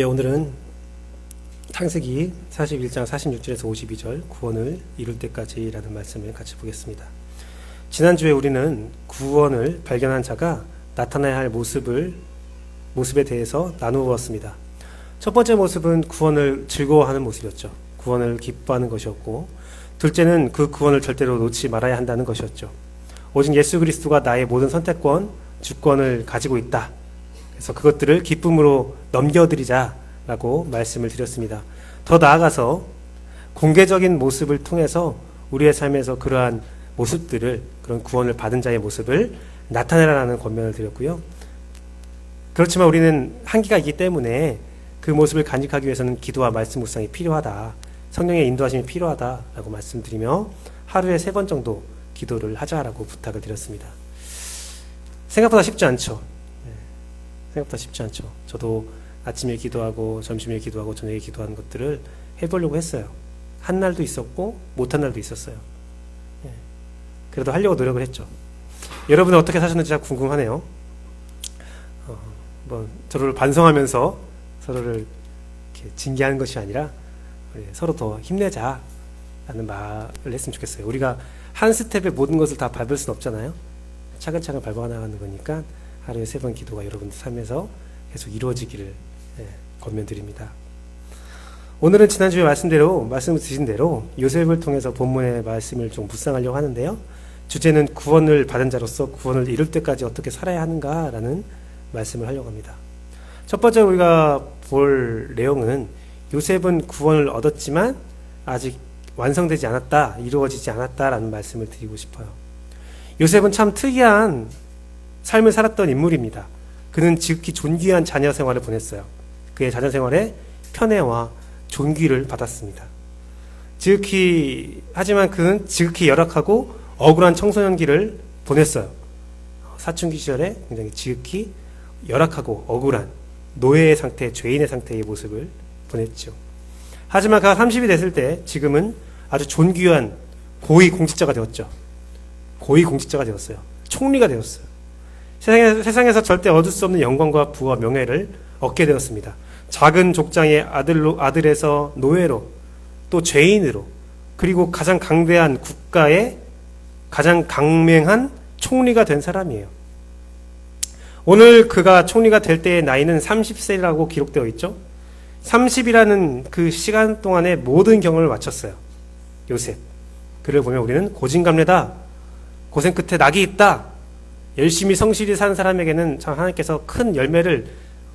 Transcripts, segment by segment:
오늘은 창세기 41장 46절에서 52절 구원을 이룰 때까지라는 말씀을 같이 보겠습니다. 지난주에 우리는 구원을 발견한 자가 나타나야 할 모습에 대해서 나누어 보았습니다. 첫 번째 모습은 구원을 즐거워하는 모습이었죠. 구원을 기뻐하는 것이었고, 둘째는 그 구원을 절대로 놓지 말아야 한다는 것이었죠. 오직 예수 그리스도가 나의 모든 선택권, 주권을 가지고 있다. 그래서 그것들을 기쁨으로 넘겨드리자라고 말씀을 드렸습니다. 더 나아가서 공개적인 모습을 통해서 우리의 삶에서 그러한 모습들을, 그런 구원을 받은 자의 모습을 나타내라라는 권면을 드렸고요. 그렇지만 우리는 한계가 있기 때문에 그 모습을 간직하기 위해서는 기도와 말씀 묵상이 필요하다. 성령의 인도하심이 필요하다라고 말씀드리며 하루에 3번 정도 기도를 하자라고 부탁을 드렸습니다. 생각보다 쉽지 않죠. 생각보다 쉽지 않죠. 저도 아침에 기도하고 점심에 기도하고 저녁에 기도하는 것들을 해보려고 했어요. 한 날도 있었고 못한 날도 있었어요. 그래도 하려고 노력을 했죠. 여러분은 어떻게 사셨는지 참 궁금하네요. 서로를 반성하면서 서로를 이렇게 징계하는 것이 아니라 서로 더 힘내자라는 말을 했으면 좋겠어요. 우리가 한 스텝에 모든 것을 다 밟을 수는 없잖아요. 차근차근 밟아나가는 거니까 하루에 3번 기도가 여러분들 삶에서 계속 이루어지기를 권면드립니다. 오늘은 지난주에 말씀 드린 대로 요셉을 통해서 본문의 말씀을 좀 묵상하려고 하는데요. 주제는 구원을 받은 자로서 구원을 이룰 때까지 어떻게 살아야 하는가라는 말씀을 하려고 합니다. 첫 번째 우리가 볼 내용은 요셉은 구원을 얻었지만 아직 완성되지 않았다, 이루어지지 않았다라는 말씀을 드리고 싶어요. 요셉은 참 특이한 삶을 살았던 인물입니다. 그는 지극히 존귀한 자녀 생활을 보냈어요. 그의 자녀 생활에 편애와 존귀를 받았습니다. 하지만 그는 지극히 열악하고 억울한 청소년기를 보냈어요. 사춘기 시절에 굉장히 지극히 열악하고 억울한 노예의 상태, 죄인의 상태의 모습을 보냈죠. 하지만 그가 30이 됐을 때 지금은 아주 존귀한 고위 공직자가 되었죠. 고위 공직자가 되었어요. 총리가 되었어요. 세상에서 절대 얻을 수 없는 영광과 부와 명예를 얻게 되었습니다. 작은 족장의 아들에서 노예로, 또 죄인으로, 그리고 가장 강대한 국가의 가장 강맹한 총리가 된 사람이에요. 오늘 그가 총리가 될 때의 나이는 30세라고 기록되어 있죠. 30이라는 그 시간 동안에 모든 경험을 마쳤어요. 요셉. 그를 보면 우리는 고진감래다. 고생 끝에 낙이 있다. 열심히 성실히 사는 사람에게는 참 하나님께서 큰 열매를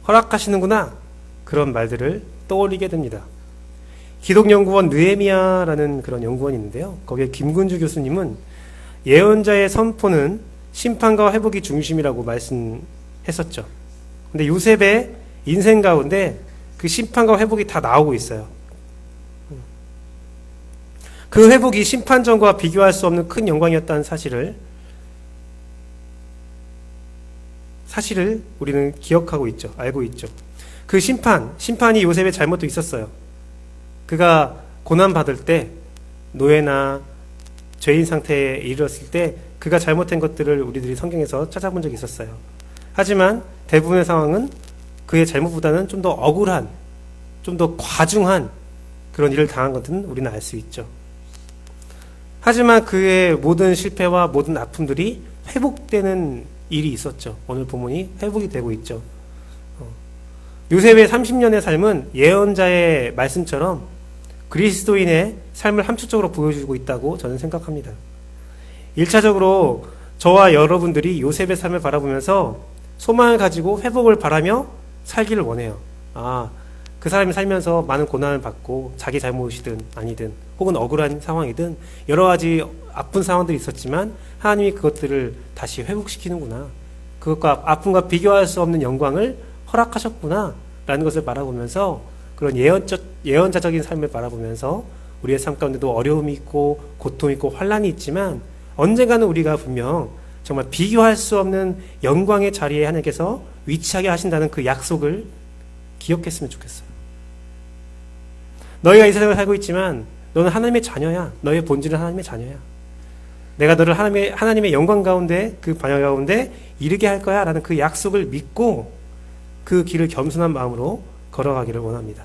허락하시는구나. 그런 말들을 떠올리게 됩니다. 기독연구원 느헤미야라는 그런 연구원이 있는데요. 거기에 김군주 교수님은 예언자의 선포는 심판과 회복이 중심이라고 말씀했었죠. 근데 요셉의 인생 가운데 그 심판과 회복이 다 나오고 있어요. 그 회복이 심판전과 비교할 수 없는 큰 영광이었다는 사실을 우리는 기억하고 있죠. 알고 있죠. 그 심판이 요셉의 잘못도 있었어요. 그가 고난받을 때, 노예나 죄인 상태에 이르렀을 때 그가 잘못한 것들을 우리들이 성경에서 찾아본 적이 있었어요. 하지만 대부분의 상황은 그의 잘못보다는 좀 더 억울한, 좀 더 과중한 그런 일을 당한 것은 우리는 알 수 있죠. 하지만 그의 모든 실패와 모든 아픔들이 회복되는 일이 있었죠. 오늘 본문이 회복이 되고 있죠. 요셉의 30년의 삶은 예언자의 말씀처럼 그리스도인의 삶을 함축적으로 보여주고 있다고 저는 생각합니다. 1차적으로 저와 여러분들이 요셉의 삶을 바라보면서 소망을 가지고 회복을 바라며 살기를 원해요. 그 사람이 살면서 많은 고난을 받고 자기 잘못이든 아니든 혹은 억울한 상황이든 여러 가지 아픈 상황들이 있었지만 하나님이 그것들을 다시 회복시키는구나. 그것과 아픔과 비교할 수 없는 영광을 허락하셨구나 라는 것을 바라보면서 그런 예언자적인 삶을 바라보면서 우리의 삶 가운데도 어려움이 있고 고통이 있고 환란이 있지만 언젠가는 우리가 분명 정말 비교할 수 없는 영광의 자리에 하나님께서 위치하게 하신다는 그 약속을 기억했으면 좋겠어요. 너희가 이 세상을 살고 있지만 너는 하나님의 자녀야. 너의 본질은 하나님의 자녀야. 내가 너를 하나님의 영광 가운데, 그 반영 가운데 이르게 할 거야 라는 그 약속을 믿고 그 길을 겸손한 마음으로 걸어가기를 원합니다.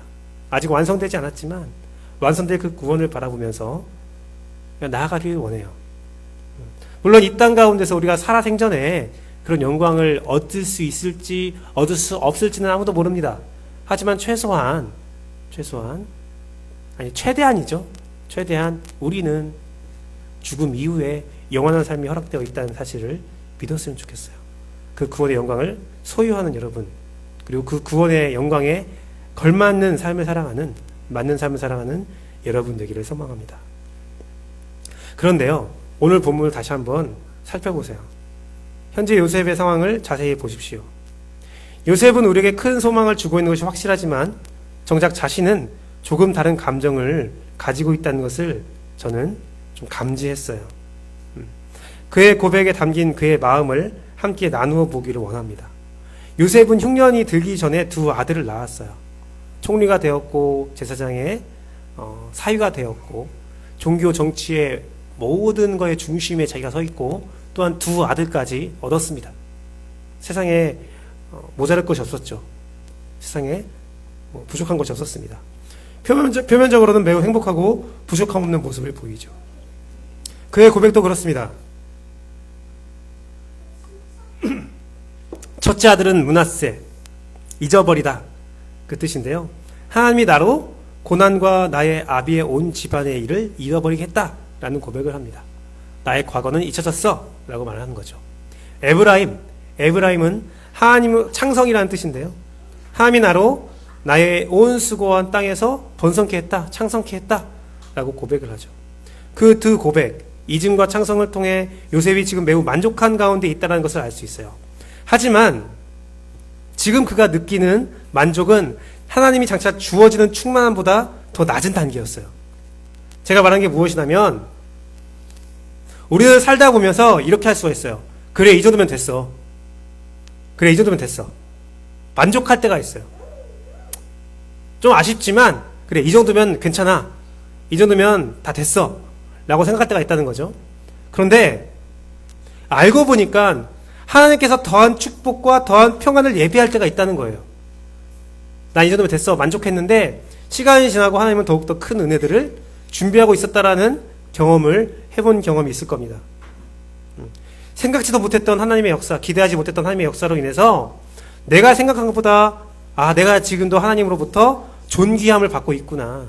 아직 완성되지 않았지만 완성될 그 구원을 바라보면서 나아가기를 원해요. 물론 이 땅 가운데서 우리가 살아생전에 그런 영광을 얻을 수 있을지 얻을 수 없을지는 아무도 모릅니다. 하지만 최대한이죠. 최대한 우리는 죽음 이후에 영원한 삶이 허락되어 있다는 사실을 믿었으면 좋겠어요. 그 구원의 영광을 소유하는 여러분, 그리고 그 구원의 영광에 걸맞는 삶을 살아가는, 맞는 삶을 살아가는 여러분 되기를 소망합니다. 그런데요, 오늘 본문을 다시 한번 살펴보세요. 현재 요셉의 상황을 자세히 보십시오. 요셉은 우리에게 큰 소망을 주고 있는 것이 확실하지만 정작 자신은 조금 다른 감정을 가지고 있다는 것을 저는 좀 감지했어요. 그의 고백에 담긴 그의 마음을 함께 나누어 보기를 원합니다. 요셉은 흉년이 들기 전에 두 아들을 낳았어요. 총리가 되었고 제사장의 사위가 되었고 종교 정치의 모든 것의 중심에 자기가 서 있고 또한 두 아들까지 얻었습니다. 세상에 모자랄 것이 없었죠. 세상에 부족한 것이 없었습니다. 표면적으로는 매우 행복하고 부족함 없는 모습을 보이죠. 그의 고백도 그렇습니다. 첫째 아들은 므낫세, 잊어버리다, 그 뜻인데요. 하나님이 나로 고난과 나의 아비의 온 집안의 일을 잃어버리겠다라는 고백을 합니다. 나의 과거는 잊혀졌어 라고 말하는 거죠. 에브라임은 하나님의 창성이라는 뜻인데요. 하나님이 나로 나의 온 수고한 땅에서 번성케 했다, 창성케 했다 라고 고백을 하죠. 그 두 고백, 잊음과 창성을 통해 요셉이 지금 매우 만족한 가운데 있다는 것을 알 수 있어요. 하지만 지금 그가 느끼는 만족은 하나님이 장차 주어지는 충만함보다 더 낮은 단계였어요. 제가 말한 게 무엇이냐면 우리는 살다 보면서 이렇게 할 수가 있어요. 그래, 이 정도면 됐어. 그래, 이 정도면 됐어. 만족할 때가 있어요. 좀 아쉽지만 그래, 이 정도면 괜찮아. 이 정도면 다 됐어 라고 생각할 때가 있다는 거죠. 그런데 알고 보니까 하나님께서 더한 축복과 더한 평안을 예비할 때가 있다는 거예요. 난 이 정도면 됐어, 만족했는데 시간이 지나고 하나님은 더욱더 큰 은혜들을 준비하고 있었다라는 경험을 해본 경험이 있을 겁니다. 생각지도 못했던 하나님의 역사, 기대하지 못했던 하나님의 역사로 인해서 내가 생각한 것보다 내가 지금도 하나님으로부터 존귀함을 받고 있구나.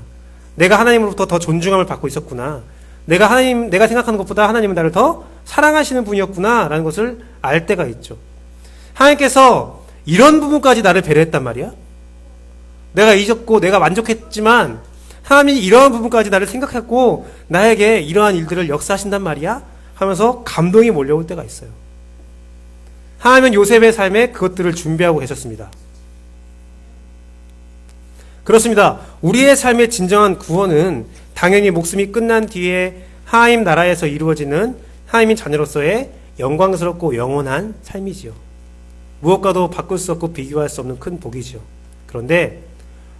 내가 하나님으로부터 더 존중함을 받고 있었구나. 내가 생각하는 것보다 하나님은 나를 더 사랑하시는 분이었구나 라는 것을 알 때가 있죠. 하나님께서 이런 부분까지 나를 배려했단 말이야. 내가 잊었고 내가 만족했지만 하나님이 이러한 부분까지 나를 생각했고 나에게 이러한 일들을 역사하신단 말이야 하면서 감동이 몰려올 때가 있어요. 하나님은 요셉의 삶에 그것들을 준비하고 계셨습니다. 그렇습니다. 우리의 삶의 진정한 구원은 당연히 목숨이 끝난 뒤에 하나님 나라에서 이루어지는 하나님의 자녀로서의 영광스럽고 영원한 삶이지요. 무엇과도 바꿀 수 없고 비교할 수 없는 큰 복이지요. 그런데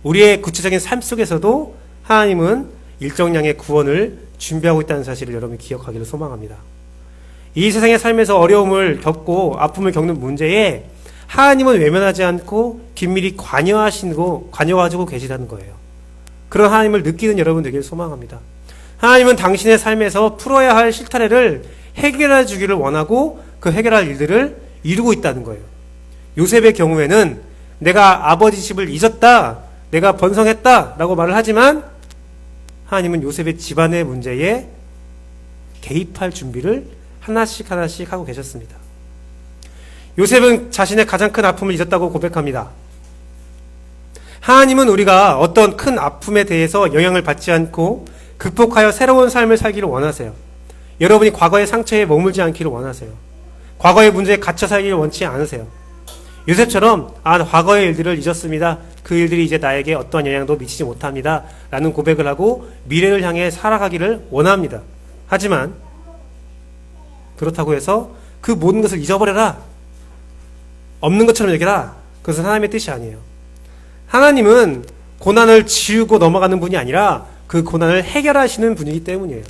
우리의 구체적인 삶 속에서도 하나님은 일정량의 구원을 준비하고 있다는 사실을 여러분이 기억하기를 소망합니다. 이 세상의 삶에서 어려움을 겪고 아픔을 겪는 문제에 하나님은 외면하지 않고 긴밀히 관여하시고 계시다는 거예요. 그런 하나님을 느끼는 여러분 되기를 소망합니다. 하나님은 당신의 삶에서 풀어야 할 실타래를 해결해 주기를 원하고 그 해결할 일들을 이루고 있다는 거예요. 요셉의 경우에는 내가 아버지 집을 잊었다, 내가 번성했다 라고 말을 하지만 하나님은 요셉의 집안의 문제에 개입할 준비를 하나씩 하고 계셨습니다. 요셉은 자신의 가장 큰 아픔을 잊었다고 고백합니다. 하나님은 우리가 어떤 큰 아픔에 대해서 영향을 받지 않고 극복하여 새로운 삶을 살기를 원하세요. 여러분이 과거의 상처에 머물지 않기를 원하세요. 과거의 문제에 갇혀 살기를 원치 않으세요. 요셉처럼 과거의 일들을 잊었습니다. 그 일들이 이제 나에게 어떠한 영향도 미치지 못합니다. 라는 고백을 하고 미래를 향해 살아가기를 원합니다. 하지만 그렇다고 해서 그 모든 것을 잊어버려라, 없는 것처럼 여겨라, 그것은 하나님의 뜻이 아니에요. 하나님은 고난을 지우고 넘어가는 분이 아니라 그 고난을 해결하시는 분이기 때문이에요.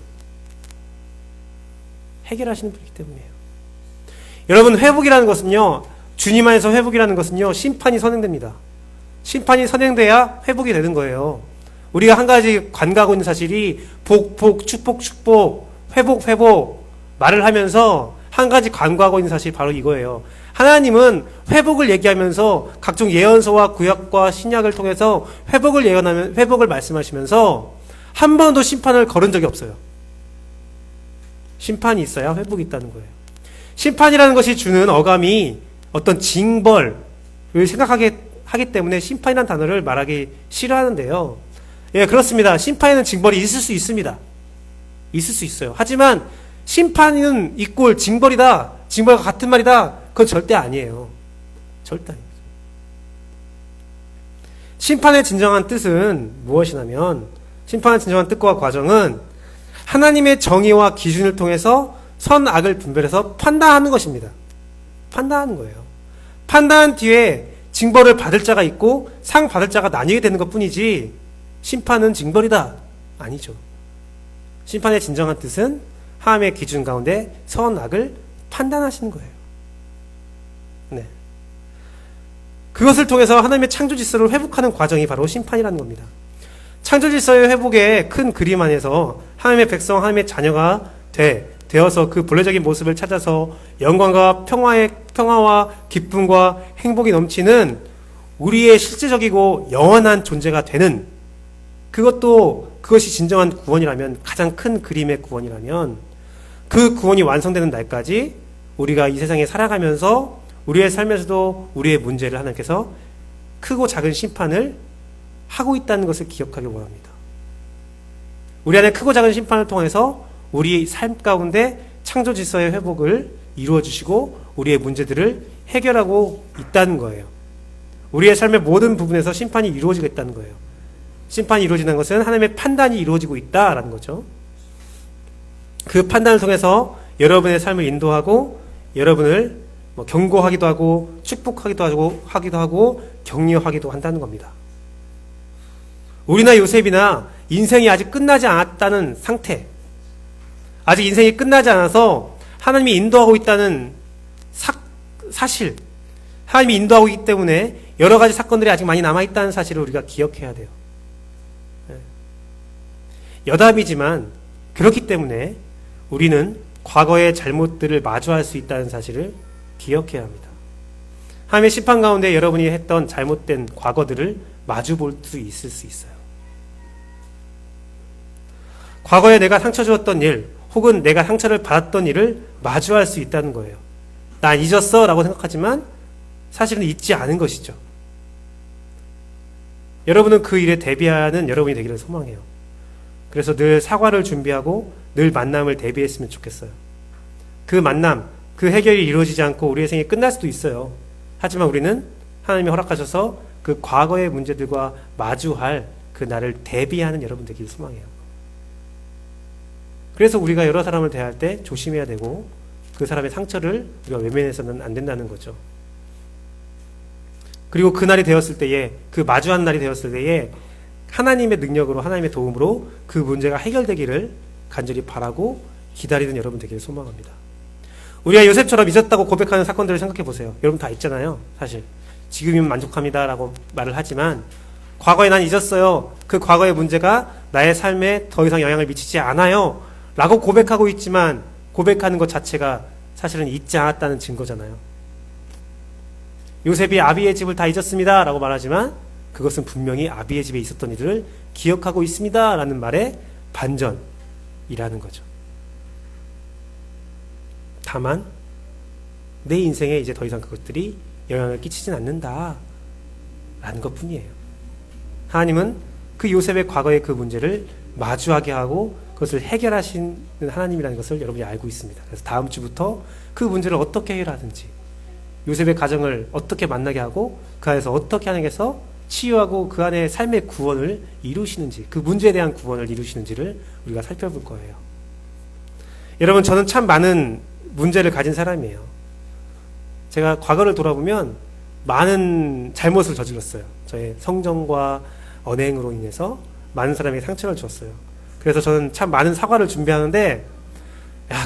해결하시는 분이기 때문이에요. 여러분, 회복이라는 것은요, 주님 안에서 회복이라는 것은요, 심판이 선행됩니다. 심판이 선행돼야 회복이 되는 거예요. 우리가 한 가지 간과하고 있는 사실이 복, 축복, 회복 말을 하면서 한 가지 간과하고 있는 사실이 바로 이거예요. 하나님은 회복을 얘기하면서 각종 예언서와 구약과 신약을 통해서 회복을 말씀하시면서 한 번도 심판을 걸은 적이 없어요. 심판이 있어야 회복이 있다는 거예요. 심판이라는 것이 주는 어감이 어떤 징벌을 생각하게 하기 때문에 심판이라는 단어를 말하기 싫어하는데요. 예, 그렇습니다. 심판에는 징벌이 있을 수 있습니다. 있을 수 있어요. 하지만 심판은 이꼴 징벌이다, 징벌과 같은 말이다, 그건 절대 아니에요. 절대 아니에요. 심판의 진정한 뜻은 무엇이냐면, 심판의 진정한 뜻과 과정은 하나님의 정의와 기준을 통해서 선악을 분별해서 판단하는 것입니다. 판단하는 거예요. 판단한 뒤에 징벌을 받을 자가 있고 상 받을 자가 나뉘게 되는 것 뿐이지, 심판은 징벌이다, 아니죠. 심판의 진정한 뜻은 하나님의 기준 가운데 선악을 판단하시는 거예요. 네. 그것을 통해서 하나님의 창조 질서를 회복하는 과정이 바로 심판이라는 겁니다. 창조 질서의 회복의 큰 그림 안에서 하나님의 백성, 하나님의 자녀가 되어서 그 본래적인 모습을 찾아서 영광과 평화와 기쁨과 행복이 넘치는 우리의 실제적이고 영원한 존재가 되는, 그것이 진정한 구원이라면, 가장 큰 그림의 구원이라면, 그 구원이 완성되는 날까지 우리가 이 세상에 살아가면서 우리의 삶에서도 우리의 문제를 하나님께서 크고 작은 심판을 하고 있다는 것을 기억하기 원합니다. 우리 안에 크고 작은 심판을 통해서 우리 삶 가운데 창조 질서의 회복을 이루어 주시고 우리의 문제들을 해결하고 있다는 거예요. 우리의 삶의 모든 부분에서 심판이 이루어지고 있다는 거예요. 심판이 이루어지는 것은 하나님의 판단이 이루어지고 있다라는 거죠. 그 판단을 통해서 여러분의 삶을 인도하고 여러분을 경고하기도 하고 축복하기도 하고 격려하기도 한다는 겁니다. 우리나 요셉이나 인생이 아직 끝나지 않았다는 상태, 아직 인생이 끝나지 않아서 하나님이 인도하고 있다는 사실, 하나님이 인도하고 있기 때문에 여러 가지 사건들이 아직 많이 남아있다는 사실을 우리가 기억해야 돼요. 여담이지만 그렇기 때문에 우리는 과거의 잘못들을 마주할 수 있다는 사실을 기억해야 합니다. 하나님의 심판 가운데 여러분이 했던 잘못된 과거들을 마주 볼 수 있어요. 과거에 내가 상처 주었던 일, 혹은 내가 상처를 받았던 일을 마주할 수 있다는 거예요. 난 잊었어 라고 생각하지만 사실은 잊지 않은 것이죠. 여러분은 그 일에 대비하는 여러분이 되기를 소망해요. 그래서 늘 사과를 준비하고 늘 만남을 대비했으면 좋겠어요. 그 만남, 그 해결이 이루어지지 않고 우리의 생이 끝날 수도 있어요. 하지만 우리는 하나님이 허락하셔서 그 과거의 문제들과 마주할 그 날을 대비하는 여러분 되기를 소망해요. 그래서 우리가 여러 사람을 대할 때 조심해야 되고 그 사람의 상처를 우리가 외면해서는 안 된다는 거죠. 그리고 그 날이 되었을 때에, 그 마주한 날이 되었을 때에 하나님의 능력으로, 하나님의 도움으로 그 문제가 해결되기를 간절히 바라고 기다리는 여러분 되기를 소망합니다. 우리가 요셉처럼 잊었다고 고백하는 사건들을 생각해 보세요. 여러분 다 있잖아요. 사실 지금이면 만족합니다 라고 말을 하지만 과거에 난 잊었어요, 그 과거의 문제가 나의 삶에 더 이상 영향을 미치지 않아요 라고 고백하고 있지만 고백하는 것 자체가 사실은 잊지 않았다는 증거잖아요. 요셉이 아비의 집을 다 잊었습니다 라고 말하지만 그것은 분명히 아비의 집에 있었던 일을 기억하고 있습니다 라는 말의 반전이라는 거죠. 다만 내 인생에 이제 더 이상 그것들이 영향을 끼치진 않는다 라는 것 뿐이에요. 하나님은 그 요셉의 과거의 그 문제를 마주하게 하고 그것을 해결하시는 하나님이라는 것을 여러분이 알고 있습니다. 그래서 다음 주부터 그 문제를 어떻게 해결하든지, 요셉의 가정을 어떻게 만나게 하고 그 안에서 어떻게 하나님께서 치유하고 그 안에 삶의 구원을 이루시는지, 그 문제에 대한 구원을 이루시는지를 우리가 살펴볼 거예요. 여러분, 저는 참 많은 문제를 가진 사람이에요. 제가 과거를 돌아보면 많은 잘못을 저질렀어요. 저의 성정과 언행으로 인해서 많은 사람에게 상처를 줬어요. 그래서 저는 참 많은 사과를 준비하는데,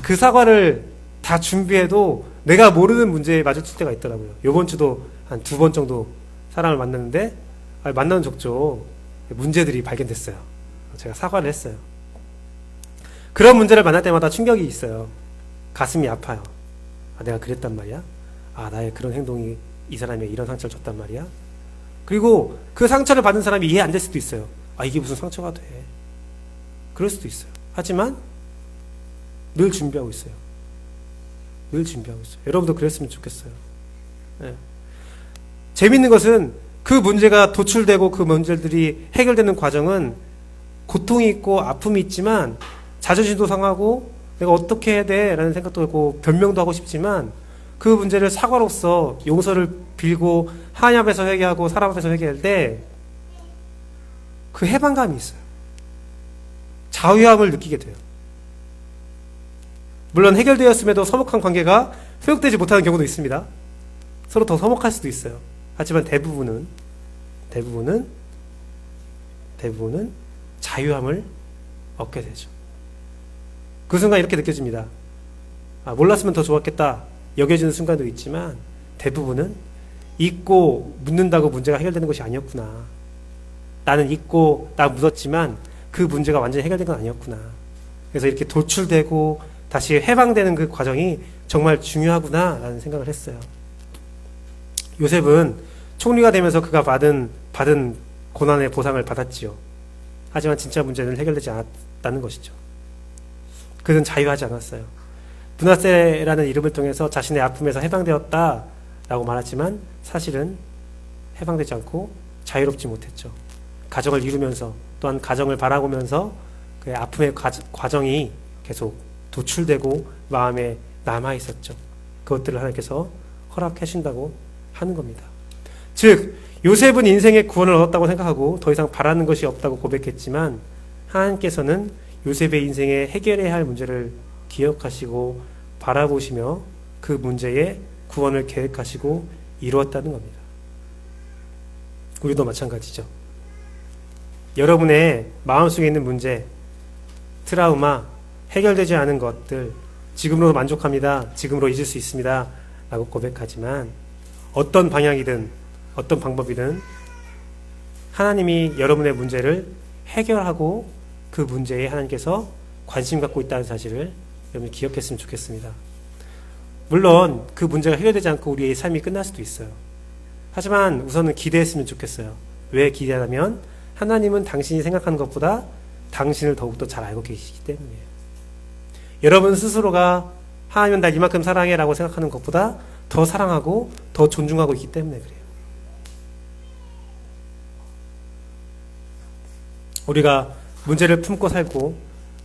그 사과를 다 준비해도 내가 모르는 문제에 마주칠 때가 있더라고요. 요번 주도 한 2번 정도 사람을 만났는데 만나는 족족 문제들이 발견됐어요. 제가 사과를 했어요. 그런 문제를 만날 때마다 충격이 있어요. 가슴이 아파요. 내가 그랬단 말이야? 나의 그런 행동이 이 사람에게 이런 상처를 줬단 말이야? 그리고 그 상처를 받은 사람이 이해 안 될 수도 있어요. 이게 무슨 상처가 돼? 그럴 수도 있어요. 하지만 늘 준비하고 있어요. 늘 준비하고 있어요. 여러분도 그랬으면 좋겠어요. 네. 재밌는 것은 그 문제가 도출되고 그 문제들이 해결되는 과정은 고통이 있고 아픔이 있지만 자존심도 상하고 내가 어떻게 해야 돼? 라는 생각도 들고 변명도 하고 싶지만 그 문제를 사과로서 용서를 빌고 하나님 앞에서 회개하고 사람 앞에서 회개할 때 그 해방감이 있어요. 자유함을 느끼게 돼요. 물론 해결되었음에도 서먹한 관계가 회복되지 못하는 경우도 있습니다. 서로 더 서먹할 수도 있어요. 하지만 대부분은 자유함을 얻게 되죠. 그 순간 이렇게 느껴집니다. 몰랐으면 더 좋았겠다 여겨지는 순간도 있지만 대부분은 잊고 묻는다고 문제가 해결되는 것이 아니었구나. 나는 잊고 나 묻었지만 그 문제가 완전히 해결된 건 아니었구나. 그래서 이렇게 도출되고 다시 해방되는 그 과정이 정말 중요하구나 라는 생각을 했어요. 요셉은 총리가 되면서 그가 받은 고난의 보상을 받았지요. 하지만 진짜 문제는 해결되지 않았다는 것이죠. 그는 자유하지 않았어요. 므낫세라는 이름을 통해서 자신의 아픔에서 해방되었다라고 말하지만 사실은 해방되지 않고 자유롭지 못했죠. 가정을 이루면서 또한 가정을 바라보면서 그의 아픔의 과정이 계속 도출되고 마음에 남아있었죠. 그것들을 하나님께서 허락해 주신다고 하는 겁니다. 즉 요셉은 인생의 구원을 얻었다고 생각하고 더 이상 바라는 것이 없다고 고백했지만 하나님께서는 요셉의 인생에 해결해야 할 문제를 기억하시고 바라보시며 그 문제의 구원을 계획하시고 이루었다는 겁니다. 우리도 마찬가지죠. 여러분의 마음속에 있는 문제, 트라우마, 해결되지 않은 것들, 지금으로 만족합니다. 지금으로 잊을 수 있습니다. 라고 고백하지만 어떤 방향이든 어떤 방법이든 하나님이 여러분의 문제를 해결하고 그 문제에 하나님께서 관심 갖고 있다는 사실을 여러분이 기억했으면 좋겠습니다. 물론 그 문제가 해결되지 않고 우리의 삶이 끝날 수도 있어요. 하지만 우선은 기대했으면 좋겠어요. 왜 기대하냐면 하나님은 당신이 생각하는 것보다 당신을 더욱더 잘 알고 계시기 때문이에요. 여러분 스스로가 하나님은 날 이만큼 사랑해 라고 생각하는 것보다 더 사랑하고 더 존중하고 있기 때문에 그래요. 우리가 문제를 품고 살고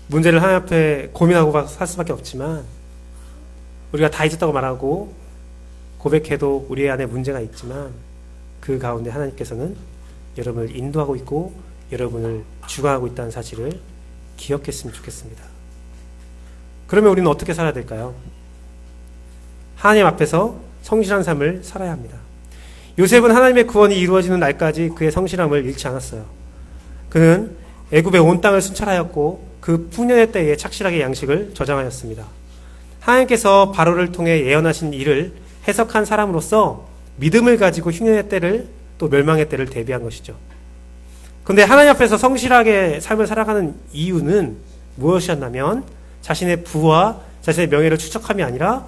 문제를 하나님 앞에 고민하고 살 수밖에 없지만 우리가 다 잊었다고 말하고 고백해도 우리 안에 문제가 있지만 그 가운데 하나님께서는 여러분을 인도하고 있고 여러분을 주관하고 있다는 사실을 기억했으면 좋겠습니다. 그러면 우리는 어떻게 살아야 될까요? 하나님 앞에서 성실한 삶을 살아야 합니다. 요셉은 하나님의 구원이 이루어지는 날까지 그의 성실함을 잃지 않았어요. 그는 애굽의 온 땅을 순찰하였고 그 풍년의 때에 착실하게 양식을 저장하였습니다. 하나님께서 바로를 통해 예언하신 일을 해석한 사람으로서 믿음을 가지고 흉년의 때를 또 멸망의 때를 대비한 것이죠. 그런데 하나님 앞에서 성실하게 삶을 살아가는 이유는 무엇이었냐면 자신의 부와 자신의 명예를 추적함이 아니라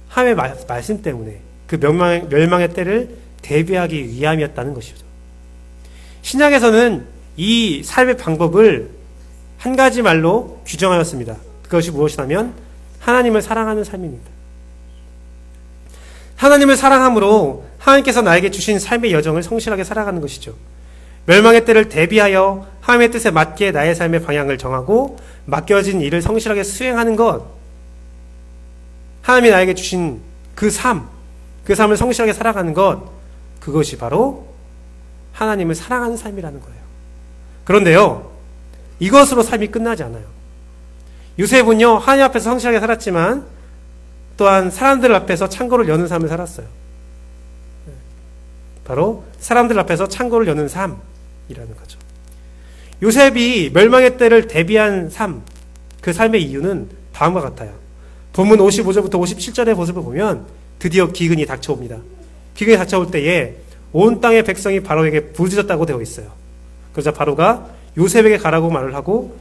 하나님의 말씀 때문에 그 멸망의 때를 대비하기 위함이었다는 것이죠. 신약에서는 이 삶의 방법을 한 가지 말로 규정하였습니다. 그것이 무엇이냐면 하나님을 사랑하는 삶입니다. 하나님을 사랑함으로 하나님께서 나에게 주신 삶의 여정을 성실하게 살아가는 것이죠. 멸망의 때를 대비하여 하나님의 뜻에 맞게 나의 삶의 방향을 정하고 맡겨진 일을 성실하게 수행하는 것, 하나님이 나에게 주신 그 삶을 성실하게 살아가는 것, 그것이 바로 하나님을 사랑하는 삶이라는 거예요. 그런데요, 이것으로 삶이 끝나지 않아요. 요셉은요, 하나님 앞에서 성실하게 살았지만 또한 사람들 앞에서 창고를 여는 삶을 살았어요. 바로 사람들 앞에서 창고를 여는 삶이라는 거죠. 요셉이 멸망의 때를 대비한 삶, 그 삶의 이유는 다음과 같아요. 본문 55절부터 57절의 모습을 보면 드디어 기근이 닥쳐옵니다. 기근이 닥쳐올 때에 온 땅의 백성이 바로에게 부르짖었다고 되어 있어요. 그러자 바로가 요셉에게 가라고 말을 하고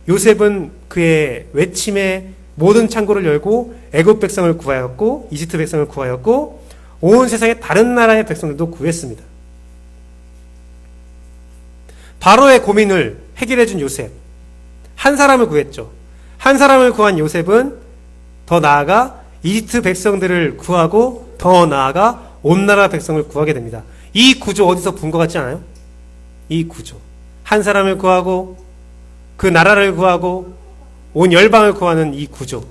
요셉은 그의 외침에 모든 창고를 열고 애굽 백성을 구하였고 이집트 백성을 구하였고 온 세상의 다른 나라의 백성들도 구했습니다. 바로의 고민을 해결해 준 요셉, 한 사람을 구했죠. 한 사람을 구한 요셉은 더 나아가 이집트 백성들을 구하고 더 나아가 온 나라 백성을 구하게 됩니다. 이 구조 어디서 본 것 같지 않아요? 이 구조, 한 사람을 구하고 그 나라를 구하고 온 열방을 구하는 이 구조,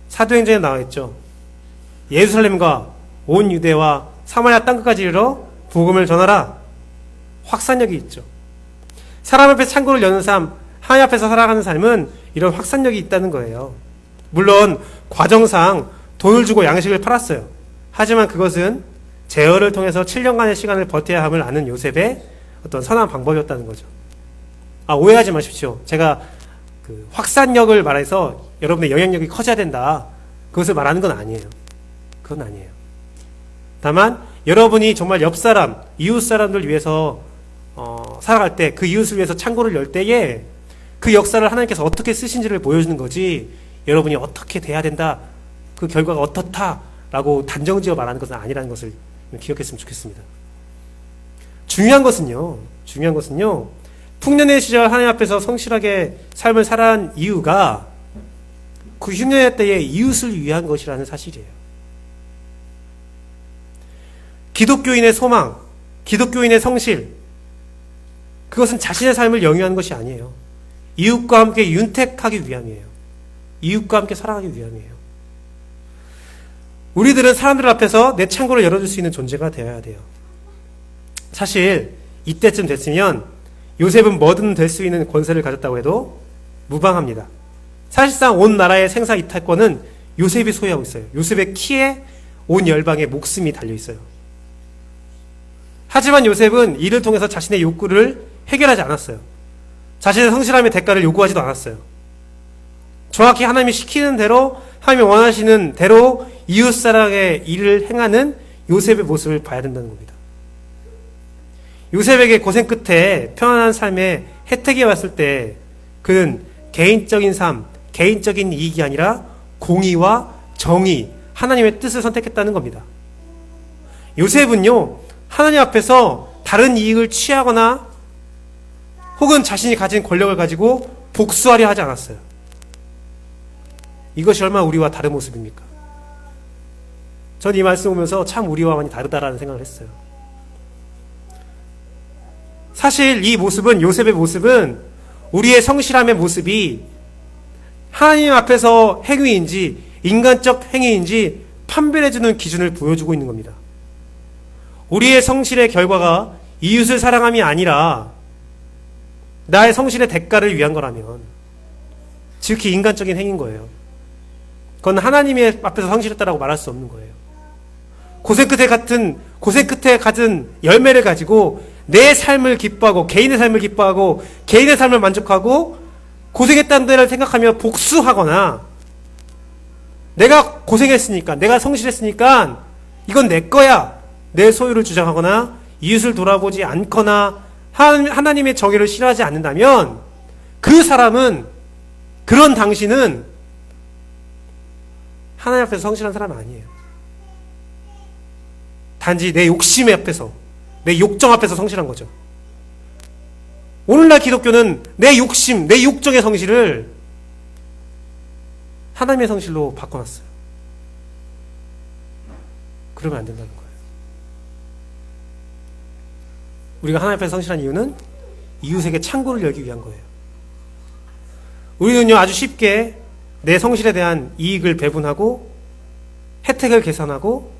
사도행전에 나와 있죠. 예루살렘과 온 유대와 사마리아 땅끝까지 이르러 복음을 전하라. 확산력이 있죠. 사람 앞에 창고를 여는 삶, 하나님 앞에서 살아가는 삶은 이런 확산력이 있다는 거예요. 물론 과정상 돈을 주고 양식을 팔았어요. 하지만 그것은 제어를 통해서 7년간의 시간을 버텨야 함을 아는 요셉의 어떤 선한 방법이었다는 거죠. 오해하지 마십시오. 제가 그 확산력을 말해서 여러분의 영향력이 커져야 된다, 그것을 말하는 건 아니에요. 그건 아니에요. 다만 여러분이 정말 옆 사람, 이웃 사람들 위해서 살아갈 때, 그 이웃을 위해서 창고를 열 때에 그 역사를 하나님께서 어떻게 쓰신지를 보여주는 거지, 여러분이 어떻게 돼야 된다, 그 결과가 어떻다라고 단정지어 말하는 것은 아니라는 것을 기억했으면 좋겠습니다. 중요한 것은요, 풍년의 시절 하나님 앞에서 성실하게 삶을 살아온 이유가 그 흉년의 때에 이웃을 위한 것이라는 사실이에요. 기독교인의 소망, 기독교인의 성실, 그것은 자신의 삶을 영위하는 것이 아니에요. 이웃과 함께 윤택하기 위함이에요. 이웃과 함께 살아가기 위함이에요. 우리들은 사람들 앞에서 내 창고를 열어줄 수 있는 존재가 되어야 돼요. 사실 이때쯤 됐으면 요셉은 뭐든 될 수 있는 권세를 가졌다고 해도 무방합니다. 사실상 온 나라의 생사 이탈권은 요셉이 소유하고 있어요. 요셉의 키에 온 열방의 목숨이 달려 있어요. 하지만 요셉은 이를 통해서 자신의 욕구를 해결하지 않았어요. 자신의 성실함의 대가를 요구하지도 않았어요. 정확히 하나님이 시키는 대로, 하나님이 원하시는 대로 이웃사랑의 일을 행하는 요셉의 모습을 봐야 된다는 겁니다. 요셉에게 고생 끝에 편안한 삶의 혜택이 왔을 때 그는 개인적인 삶, 개인적인 이익이 아니라 공의와 정의, 하나님의 뜻을 선택했다는 겁니다. 요셉은요, 하나님 앞에서 다른 이익을 취하거나 혹은 자신이 가진 권력을 가지고 복수하려 하지 않았어요. 이것이 얼마나 우리와 다른 모습입니까? 전 이 말씀 보면서 참 우리와 많이 다르다라는 생각을 했어요. 사실 이 모습은, 요셉의 모습은 우리의 성실함의 모습이 하나님 앞에서 행위인지 인간적 행위인지 판별해주는 기준을 보여주고 있는 겁니다. 우리의 성실의 결과가 이웃을 사랑함이 아니라 나의 성실의 대가를 위한 거라면 지극히 인간적인 행위인 거예요. 그건 하나님의 앞에서 성실했다라고 말할 수 없는 거예요. 고생 끝에 갖은 열매를 가지고 내 삶을 기뻐하고 개인의 삶을 기뻐하고 개인의 삶을 만족하고 고생했다는 데를 생각하며 복수하거나 내가 고생했으니까, 내가 성실했으니까 이건 내 거야, 내 소유를 주장하거나 이웃을 돌아보지 않거나 하나님의 정의를 싫어하지 않는다면 그 사람은, 그런 당신은 하나님 앞에서 성실한 사람은 아니에요. 단지 내 욕심 앞에서, 내 욕정 앞에서 성실한 거죠. 오늘날 기독교는 내 욕심, 내 욕정의 성실을 하나님의 성실로 바꿔놨어요. 그러면 안 된다는 거예요. 우리가 하나님 앞에서 성실한 이유는 이웃에게 창고를 열기 위한 거예요. 우리는요, 아주 쉽게 내 성실에 대한 이익을 배분하고 혜택을 계산하고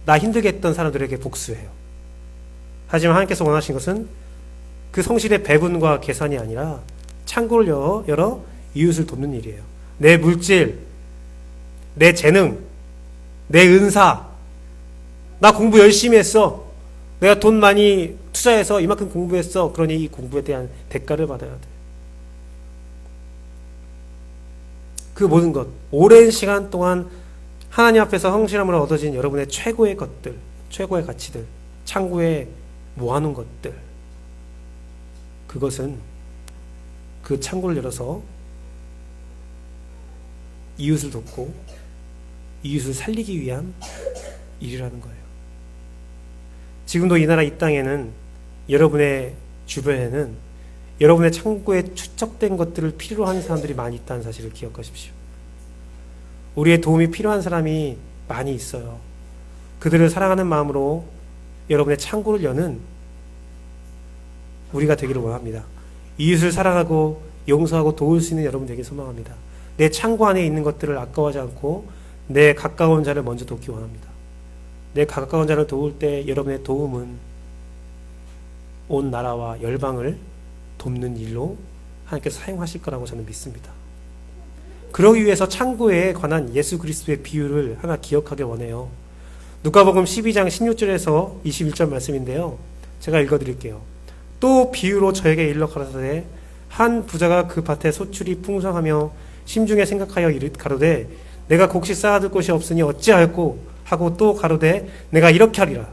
나 힘들게 했던 사람들에게 복수해요. 하지만 하나님께서 원하신 것은 그 성실의 배분과 계산이 아니라 창고를 열어 이웃을 돕는 일이에요. 내 물질, 내 재능, 내 은사, 나 공부 열심히 했어, 내가 돈 많이 투자해서 이만큼 공부했어, 그러니 이 공부에 대한 대가를 받아야 돼. 그 모든 것, 오랜 시간 동안 하나님 앞에서 성실함으로 얻어진 여러분의 최고의 것들, 최고의 가치들, 창고에 모아놓은 것들, 그것은 그 창고를 열어서 이웃을 돕고 이웃을 살리기 위한 일이라는 거예요. 지금도 이 나라 이 땅에는 여러분의 주변에는 여러분의 창고에 축적된 것들을 필요로 하는 사람들이 많이 있다는 사실을 기억하십시오. 우리의 도움이 필요한 사람이 많이 있어요. 그들을 사랑하는 마음으로 여러분의 창고를 여는 우리가 되기를 원합니다. 이웃을 사랑하고 용서하고 도울 수 있는 여러분 되길 소망합니다. 내 창고 안에 있는 것들을 아까워하지 않고 내 가까운 자를 먼저 돕기 원합니다. 내 가까운 자를 도울 때 여러분의 도움은 온 나라와 열방을 돕는 일로 하나님께서 사용하실 거라고 저는 믿습니다. 그러기 위해서 창고에 관한 예수 그리스도의 비유를 하나 기억하길 원해요. 누가복음 12장 16절에서 21절 말씀인데요. 제가 읽어드릴게요. 또 비유로 저에게 일러 가라사대 한 부자가 그 밭에 소출이 풍성하며 심중에 생각하여 가로되 내가 곡식 쌓아둘 곳이 없으니 어찌하였고 하고 또 가로되 내가 이렇게 하리라.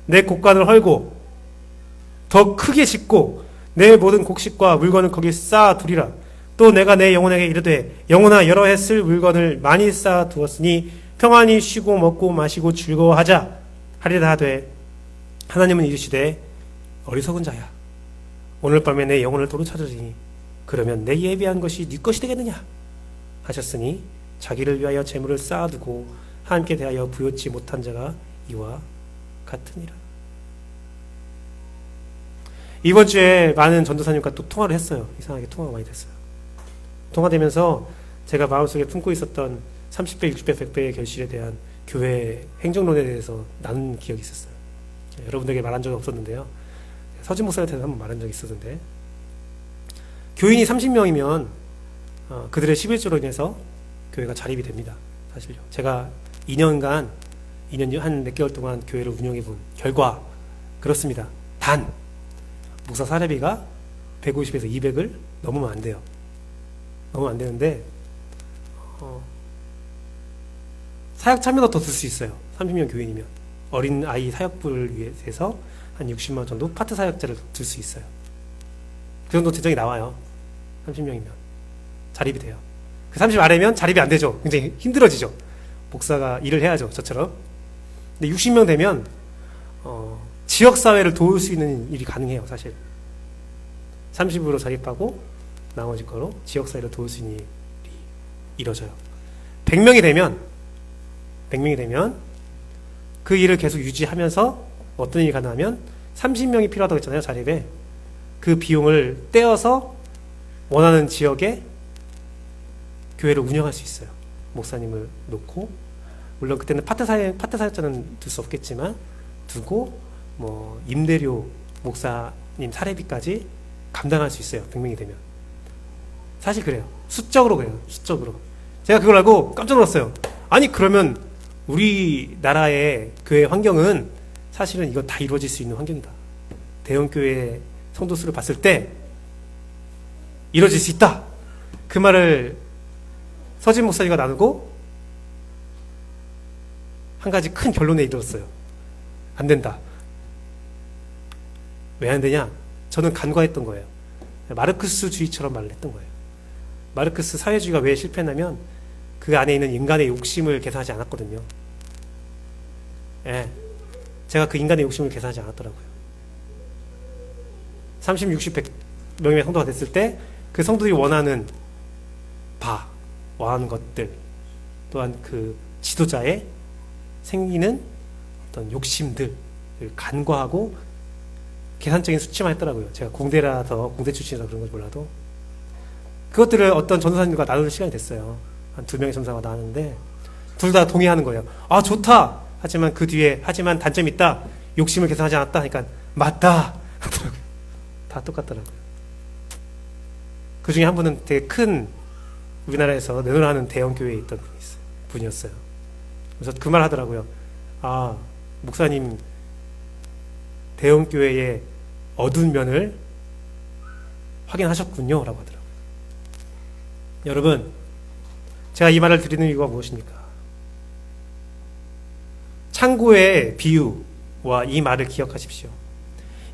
내 곡간을 헐고 더 크게 짓고 내 모든 곡식과 물건을 거기 쌓아두리라. 또 내가 내 영혼에게 이르되 영혼아 여러 해 쓸 물건을 많이 쌓아두었으니 평안히 쉬고 먹고 마시고 즐거워하자 하리라 하되 하나님은 이르시되 어리석은 자야 오늘 밤에 내 영혼을 도로 찾으리니 그러면 내 예비한 것이 네 것이 되겠느냐 하셨으니 자기를 위하여 재물을 쌓아두고 하나님께 대하여 부요치 못한 자가 이와 같으니라. 이번 주에 많은 전도사님과 또 통화를 했어요. 이상하게 통화가 많이 됐어요. 통화되면서 제가 마음속에 품고 있었던 30배, 60배, 100배의 결실에 대한 교회 행정론에 대해서 나눈 기억이 있었어요. 여러분들에게 말한 적은 없었는데요. 서진 목사한테는 한번 말한 적이 있었는데 교인이 30명이면 그들의 11조로 인해서 교회가 자립이 됩니다. 사실요. 제가 2년 한 몇 개월 동안 교회를 운영해 본 결과 그렇습니다. 단 목사 사례비가 150에서 200을 넘으면 안 돼요. 넘으면 안 되는데 사역 참여도 더 들 수 있어요. 30명 교인이면 어린 아이 사역부를 위해서 한 60만 원 정도 파트 사역자를 들 수 있어요. 그 정도 재정이 나와요. 30명이면 자립이 돼요. 그 30 아래면 자립이 안 되죠. 굉장히 힘들어지죠. 목사가 일을 해야죠. 저처럼. 근데 60명 되면 지역사회를 도울 수 있는 일이 가능해요. 사실 30으로 자립하고 나머지 거로 지역사회를 도울 수 있는 일이 이루어져요. 100명이 되면 그 일을 계속 유지하면서 어떤 일이 가능하면 30명이 필요하다고 했잖아요. 자립에. 그 비용을 떼어서 원하는 지역에 교회를 운영할 수 있어요. 목사님을 놓고 물론 그때는 파트 사역자는 둘 수 없겠지만 두고 뭐 임대료 목사님 사례비까지 감당할 수 있어요. 100명이 되면. 사실 그래요. 수적으로 그래요. 수적으로. 제가 그걸 알고 깜짝 놀랐어요. 아니 그러면 우리나라의 교회 환경은 사실은 이거 다 이루어질 수 있는 환경이다. 대형교회 성도수를 봤을 때 이루어질 수 있다. 그 말을 서진 목사님과 나누고 한 가지 큰 결론에 이르렀어요. 안 된다. 왜 안 되냐? 저는 간과했던 거예요. 마르크스주의처럼 말을 했던 거예요. 마르크스 사회주의가 왜 실패했냐면 그 안에 있는 인간의 욕심을 계산하지 않았거든요. 예, 제가 그 인간의 욕심을 계산하지 않았더라고요. 30, 60, 100명의 성도가 됐을 때 그 성도들이 원하는 원하는 것들 또한 그 지도자의 생기는 어떤 욕심들을 간과하고 계산적인 수치만 했더라고요. 제가 공대라서 공대 출신이라 그런 걸 몰라도 그것들을 어떤 전도사님과 나눌 시간이 됐어요. 한 2명의 전도사가 나왔는데 둘 다 동의하는 거예요. 아 좋다. 하지만 그 뒤에 하지만 단점이 있다. 욕심을 계산하지 않았다. 그러니까 맞다 하더라고요. 다 똑같더라고요. 그 중에 한 분은 되게 큰 우리나라에서 내노라하는 대형 교회에 있던 분이었어요. 그래서 그 말 하더라고요. 아 목사님 대형 교회의 어두운 면을 확인하셨군요 라고 하더라고요. 여러분 제가 이 말을 드리는 이유가 무엇입니까? 창고의 비유 이 말을 기억하십시오.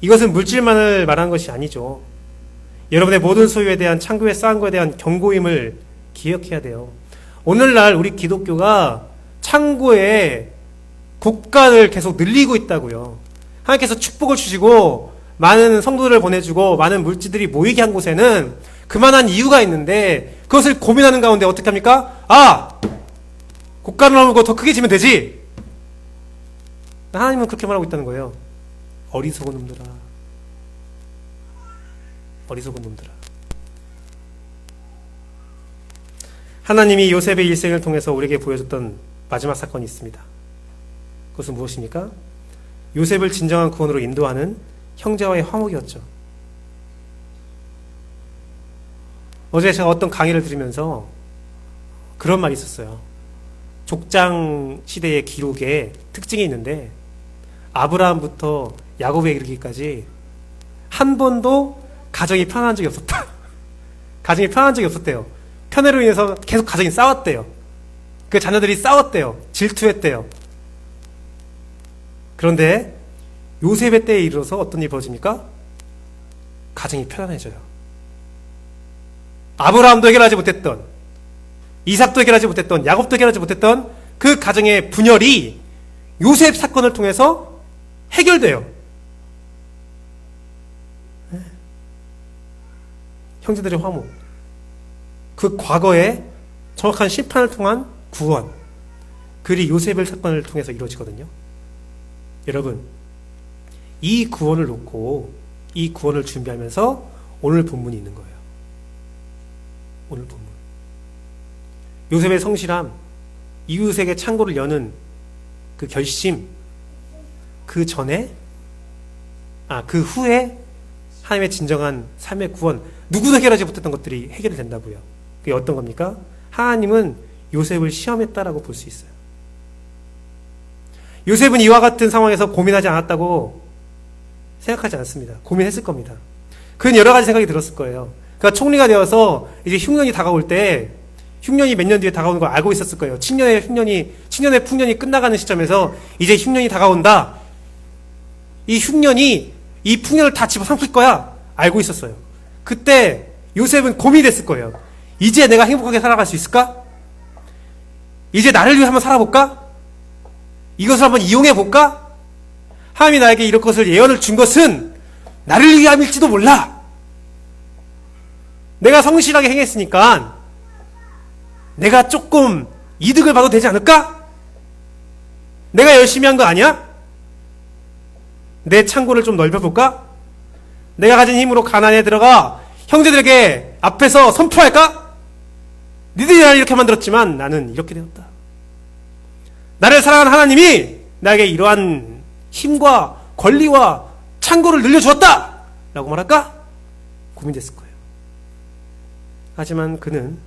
이것은 물질만을 말하는 것이 아니죠. 여러분의 모든 소유에 대한 창고에 쌓은 것에 대한 경고임을 기억해야 돼요. 오늘날 우리 기독교가 창고에 국간을 계속 늘리고 있다고요. 하나님께서 축복을 주시고 많은 성도들을 보내주고 많은 물질들이 모이게 한 곳에는 그만한 이유가 있는데 그것을 고민하는 가운데 어떻게 합니까? 국간을 하고 더 크게 지면 되지. 하나님은 그렇게 말하고 있다는 거예요. 어리석은 놈들아. 어리석은 놈들아. 하나님이 요셉의 일생을 통해서 우리에게 보여줬던 마지막 사건이 있습니다. 그것은 무엇입니까? 요셉을 진정한 구원으로 인도하는 형제와의 화목이었죠. 어제 제가 어떤 강의를 들으면서 그런 말이 있었어요. 족장 시대의 기록에 특징이 있는데 아브라함부터 야곱에 이르기까지 한 번도 가정이 편안한 적이 없었다. 가정이 편안한 적이 없었대요. 편애로 인해서 계속 가정이 싸웠대요. 그 자녀들이 싸웠대요. 질투했대요. 그런데 요셉의 때에 이르러서 어떤 일이 벌어집니까? 가정이 편안해져요. 아브라함도 해결하지 못했던, 이삭도 해결하지 못했던, 야곱도 해결하지 못했던 그 가정의 분열이 요셉 사건을 통해서 해결돼요. 형제들의 화목, 그 과거의 정확한 심판을 통한 구원, 그리 요셉의 사건을 통해서 이루어지거든요. 여러분, 이 구원을 놓고 이 구원을 준비하면서 오늘 본문이 있는 거예요. 오늘 본문. 요셉의 성실함, 이웃에게 창고를 여는 그 결심, 그 전에, 그 후에 하나님의 진정한 삶의 구원, 누구도 해결하지 못했던 것들이 해결이 된다고요. 그게 어떤 겁니까? 하나님은 요셉을 시험했다라고 볼 수 있어요. 요셉은 이와 같은 상황에서 고민하지 않았다고 생각하지 않습니다. 고민했을 겁니다. 그는 여러 가지 생각이 들었을 거예요. 그러니까 총리가 되어서 이제 흉년이 다가올 때, 흉년이 몇 년 뒤에 다가오는 걸 알고 있었을 거예요. 칠년의 풍년이 끝나가는 시점에서 이제 흉년이 다가온다. 이 흉년이 이 풍년을 다 집어삼킬 거야. 알고 있었어요. 그때 요셉은 고민이 됐을 거예요. 이제 내가 행복하게 살아갈 수 있을까? 이제 나를 위해 한번 살아볼까? 이것을 한번 이용해볼까? 하나님이 나에게 이런 것을 예언을 준 것은 나를 위함일지도 몰라. 내가 성실하게 행했으니까 내가 조금 이득을 봐도 되지 않을까? 내가 열심히 한 거 아니야? 내 창고를 좀 넓혀볼까? 내가 가진 힘으로 가나안에 들어가 형제들에게 앞에서 선포할까? 니들이 나를 이렇게 만들었지만 나는 이렇게 되었다. 나를 사랑하는 하나님이 나에게 이러한 힘과 권리와 창고를 늘려주었다! 라고 말할까? 고민됐을 거예요. 하지만 그는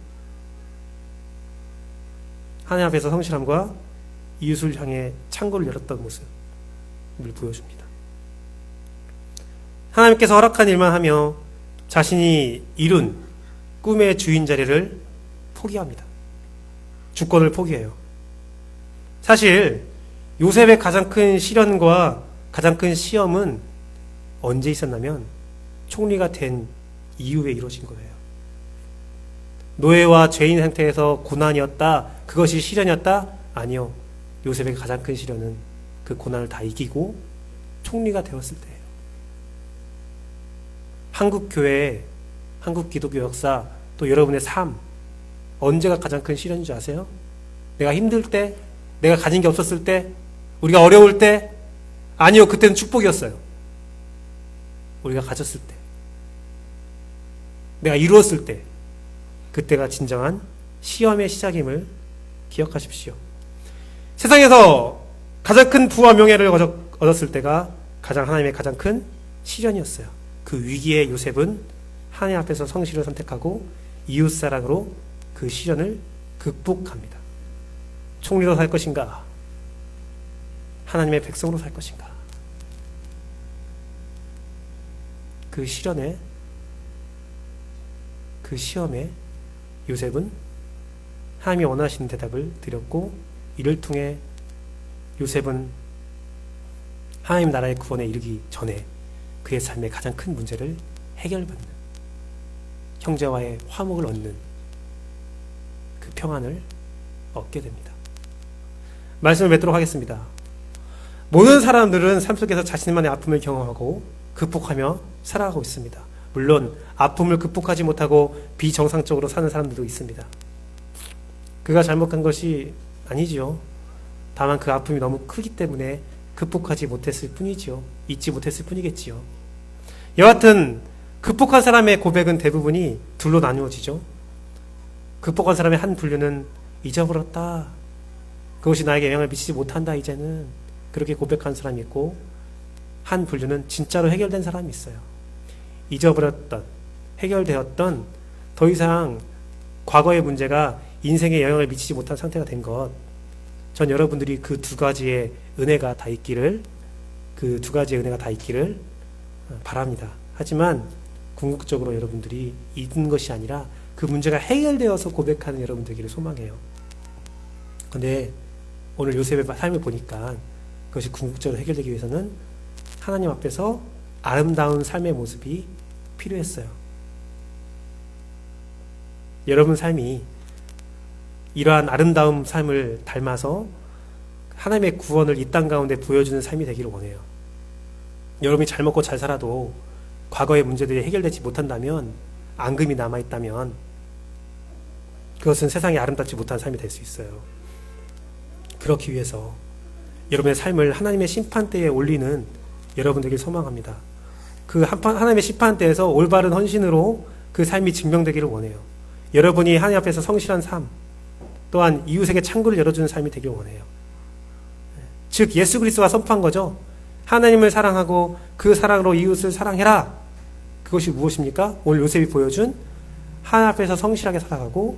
하나님 앞에서 성실함과 이웃을 향해 창고를 열었던 모습을 보여줍니다. 하나님께서 허락한 일만 하며 자신이 이룬 꿈의 주인 자리를 포기합니다. 주권을 포기해요. 사실 요셉의 가장 큰 시련과 가장 큰 시험은 언제 있었냐면 총리가 된 이후에 이루어진 거예요. 노예와 죄인 상태에서 고난이었다, 그것이 시련이었다? 아니요. 요셉의 가장 큰 시련은 그 고난을 다 이기고 총리가 되었을 때예요. 한국 교회, 한국 기독교 역사, 또 여러분의 삶, 언제가 가장 큰 시련인 줄 아세요? 내가 힘들 때, 내가 가진 게 없었을 때, 우리가 어려울 때? 아니요, 그때는 축복이었어요. 우리가 가졌을 때, 내가 이루었을 때, 그때가 진정한 시험의 시작임을 기억하십시오. 세상에서 가장 큰 부와 명예를 얻었을 때가 하나님의 가장 큰 시련이었어요. 그 위기에 요셉은 하나님 앞에서 성실을 선택하고 이웃사랑으로 그 시련을 극복합니다. 총리로 살 것인가? 하나님의 백성으로 살 것인가? 그 시련에, 그 시험에 요셉은 하나님이 원하시는 대답을 드렸고, 이를 통해 요셉은 하나님 나라의 구원에 이르기 전에 그의 삶의 가장 큰 문제를 해결받는, 형제와의 화목을 얻는 그 평안을 얻게 됩니다. 말씀을 맺도록 하겠습니다. 모든 사람들은 삶 속에서 자신만의 아픔을 경험하고 극복하며 살아가고 있습니다. 물론 아픔을 극복하지 못하고 비정상적으로 사는 사람들도 있습니다. 그가 잘못한 것이 아니지요. 다만 그 아픔이 너무 크기 때문에 극복하지 못했을 뿐이지요. 잊지 못했을 뿐이겠지요. 여하튼 극복한 사람의 고백은 대부분이 둘로 나누어지죠. 극복한 사람의 한 분류는 잊어버렸다, 그것이 나에게 영향을 미치지 못한다 이제는, 그렇게 고백한 사람이 있고, 한 분류는 진짜로 해결된 사람이 있어요. 잊어버렸던, 해결되었던, 더 이상 과거의 문제가 인생에 영향을 미치지 못한 상태가 된 것, 전 여러분들이 그 두 가지의 은혜가 다 있기를 바랍니다. 하지만 궁극적으로 여러분들이 잊은 것이 아니라 그 문제가 해결되어서 고백하는 여러분 되기를 소망해요. 그런데 오늘 요셉의 삶을 보니까 그것이 궁극적으로 해결되기 위해서는 하나님 앞에서 아름다운 삶의 모습이 필요했어요. 여러분 삶이 이러한 아름다운 삶을 닮아서 하나님의 구원을 이 땅 가운데 보여주는 삶이 되기를 원해요. 여러분이 잘 먹고 잘 살아도 과거의 문제들이 해결되지 못한다면, 앙금이 남아있다면 그것은 세상에 아름답지 못한 삶이 될 수 있어요. 그렇기 위해서 여러분의 삶을 하나님의 심판대에 올리는 여러분들에게 소망합니다. 그 하나님의 심판대에서 올바른 헌신으로 그 삶이 증명되기를 원해요. 여러분이 하나님 앞에서 성실한 삶, 또한 이웃에게 창구를 열어주는 삶이 되길 원해요. 즉 예수 그리스도가 선포한 거죠. 하나님을 사랑하고 그 사랑으로 이웃을 사랑해라. 그것이 무엇입니까? 오늘 요셉이 보여준 하나님 앞에서 성실하게 살아가고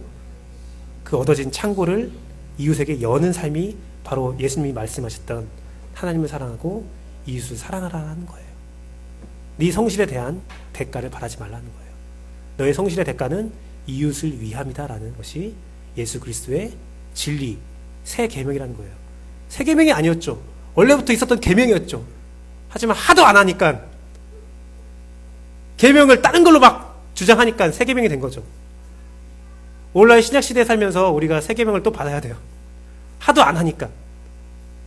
그 얻어진 창고를 이웃에게 여는 삶이 바로 예수님이 말씀하셨던 하나님을 사랑하고 이웃을 사랑하라는 거예요. 네 성실에 대한 대가를 바라지 말라는 거예요. 너의 성실의 대가는 이웃을 위함이다라는 것이 예수 그리스도의 진리, 새 계명이라는 거예요. 새 계명이 아니었죠. 원래부터 있었던 계명이었죠. 하지만 하도 안 하니까, 계명을 다른 걸로 막 주장하니까 새 계명이 된 거죠. 오늘날 신약 시대에 살면서 우리가 새 계명을 또 받아야 돼요. 하도 안 하니까.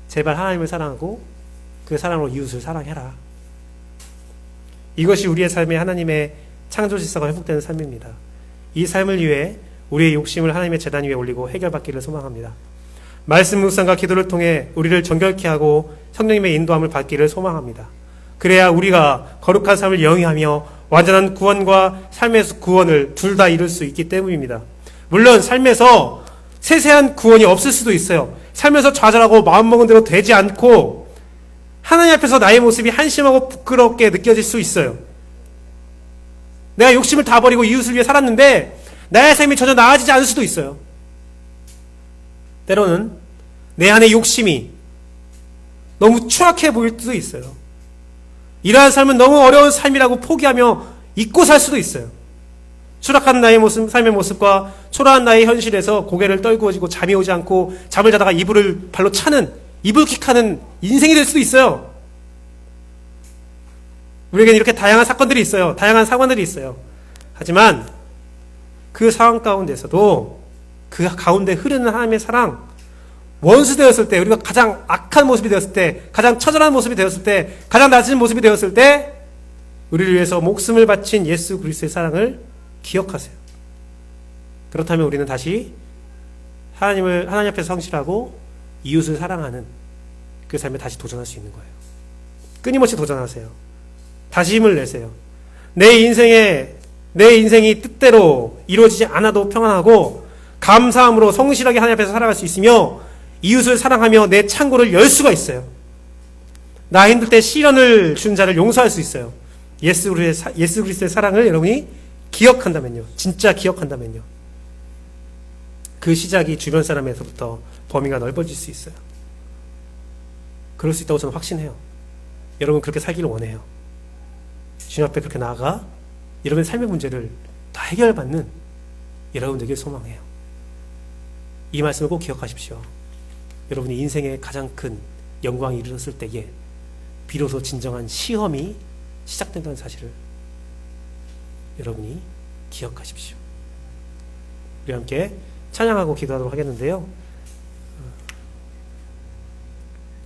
제발 하나님을 사랑하고 그 사랑으로 이웃을 사랑해라. 이것이 우리의 삶에 하나님의 창조 질서가 회복되는 삶입니다. 이 삶을 위해 우리의 욕심을 하나님의 제단 위에 올리고 해결받기를 소망합니다. 말씀 묵상과 기도를 통해 우리를 정결케 하고 성령님의 인도함을 받기를 소망합니다. 그래야 우리가 거룩한 삶을 영위하며 완전한 구원과 삶의 구원을 둘 다 이룰 수 있기 때문입니다. 물론 삶에서 세세한 구원이 없을 수도 있어요. 삶에서 좌절하고 마음먹은 대로 되지 않고 하나님 앞에서 나의 모습이 한심하고 부끄럽게 느껴질 수 있어요. 내가 욕심을 다 버리고 이웃을 위해 살았는데 나의 삶이 전혀 나아지지 않을 수도 있어요. 때로는 내 안의 욕심이 너무 추악해 보일 수도 있어요. 이러한 삶은 너무 어려운 삶이라고 포기하며 잊고 살 수도 있어요. 추락한 나의 모습, 삶의 모습과 초라한 나의 현실에서 고개를 떨구어지고 잠이 오지 않고 잠을 자다가 이불을 발로 차는, 이불킥하는 인생이 될 수도 있어요. 우리에게는 이렇게 다양한 사건들이 있어요. 다양한 상황들이 있어요. 하지만 그 상황 가운데서도 그 가운데 흐르는 하나님의 사랑, 원수 되었을 때, 우리가 가장 악한 모습이 되었을 때, 가장 처절한 모습이 되었을 때, 가장 낮은 모습이 되었을 때 우리를 위해서 목숨을 바친 예수 그리스도의 사랑을 기억하세요. 그렇다면 우리는 다시 하나님 앞에서 성실하고 이웃을 사랑하는 그 삶에 다시 도전할 수 있는 거예요. 끊임없이 도전하세요. 다시 힘을 내세요. 내 인생이 뜻대로 이루어지지 않아도 평안하고 감사함으로 성실하게 하나님 앞에서 살아갈 수 있으며 이웃을 사랑하며 내 창고를 열 수가 있어요. 나 힘들 때 시련을 준 자를 용서할 수 있어요. 예수 그리스도의 사랑을 여러분이 기억한다면요. 진짜 기억한다면요. 그 시작이 주변 사람에서부터 범위가 넓어질 수 있어요. 그럴 수 있다고 저는 확신해요. 여러분 그렇게 살기를 원해요. 주님 앞에 그렇게 나아가 여러분의 삶의 문제를 다 해결받는 여러분 되길 소망해요. 이 말씀을 꼭 기억하십시오. 여러분이 인생의 가장 큰 영광이 이르렀을 때에 비로소 진정한 시험이 시작된다는 사실을 여러분이 기억하십시오. 우리 함께 찬양하고 기도하도록 하겠는데요.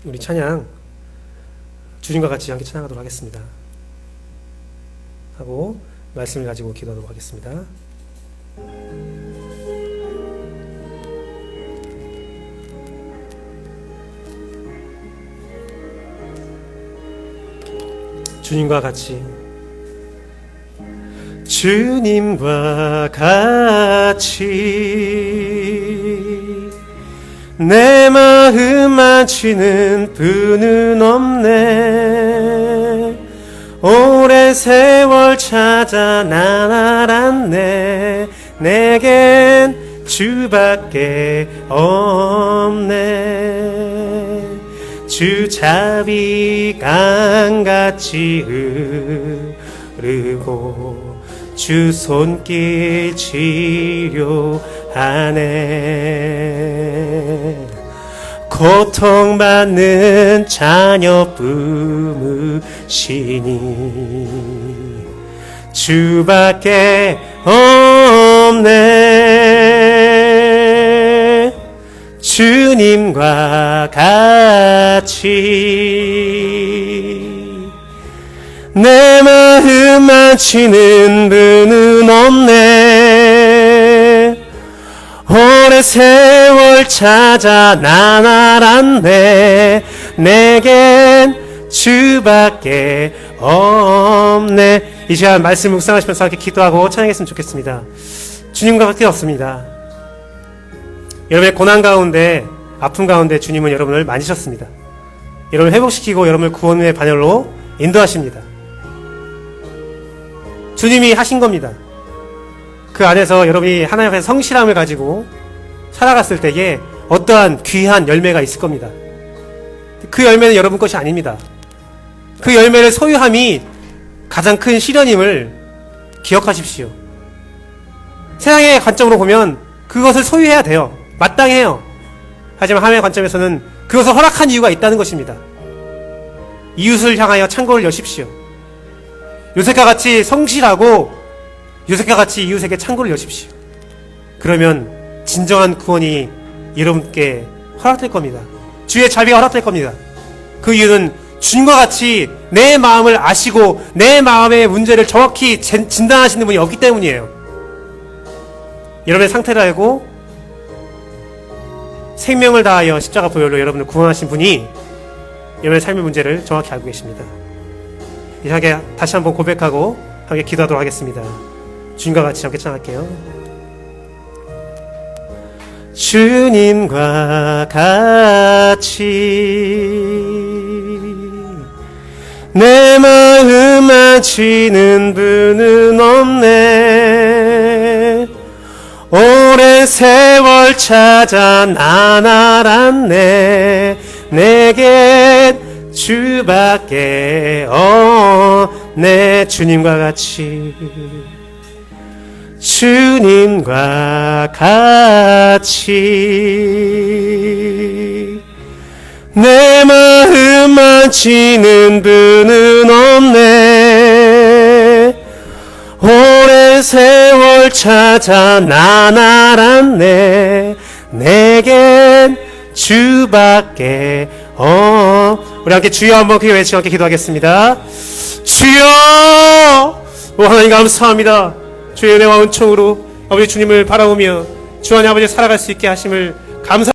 우리 찬양 주님과 같이 함께 찬양하도록 하겠습니다. 하고 말씀을 가지고 기도하도록 하겠습니다. 주님과 같이 주님과 같이 내 마음 만지는 분은 없네. 오랜 세월 찾아 난 알았네. 내겐 주밖에 없네. 주 자비 강같이 흐르고 주 손길 치료하네. 고통받는 자녀 품으시니 주밖에 없네. 주님과 같이 내 마음 만지는 분은 없네. 오랜 세월 찾아 난 알았네. 내겐 주밖에 없네. 이 시간 말씀 묵상하시면서 함께 기도하고 찬양했으면 좋겠습니다. 주님과 밖에 없습니다. 여러분의 고난 가운데, 아픔 가운데 주님은 여러분을 만지셨습니다. 여러분을 회복시키고 여러분을 구원의 반열로 인도하십니다. 주님이 하신 겁니다. 그 안에서 여러분이 하나님 앞에 성실함을 가지고 살아갔을 때에 어떠한 귀한 열매가 있을 겁니다. 그 열매는 여러분 것이 아닙니다. 그 열매를 소유함이 가장 큰 시련임을 기억하십시오. 세상의 관점으로 보면 그것을 소유해야 돼요. 마땅해요. 하지만 하나님의 관점에서는 그것을 허락한 이유가 있다는 것입니다. 이웃을 향하여 창고를 여십시오. 요셉과 같이 성실하고 요셉과 같이 이웃에게 창고를 여십시오. 그러면 진정한 구원이 여러분께 허락될 겁니다. 주의 자비가 허락될 겁니다. 그 이유는 주님과 같이 내 마음을 아시고 내 마음의 문제를 정확히 진단하시는 분이 없기 때문이에요. 여러분의 상태를 알고 생명을 다하여 십자가 보혈로 여러분을 구원하신 분이 여러분의 삶의 문제를 정확히 알고 계십니다. 이 시간에 다시 한번 고백하고 함께 기도하도록 하겠습니다. 주님과 같이 함께 찬양할게요. 주님과 같이 내 마음 만지는 분은 없네. 오랜 세월 찾아 난 알았네. 내겐 주밖에 없네. 주님과 같이 주님과 같이 내 마음 만지는 분은 없네. 오랜 세월 찾아 난 알았네. 내겐 주밖에 우리 함께 주여 한번 크게 외치고 함께 기도하겠습니다. 주여! 오 하나님 감사합니다. 주의 은혜와 은총으로 아버지 주님을 바라보며 주 안에 아버지 살아갈 수 있게 하심을 감사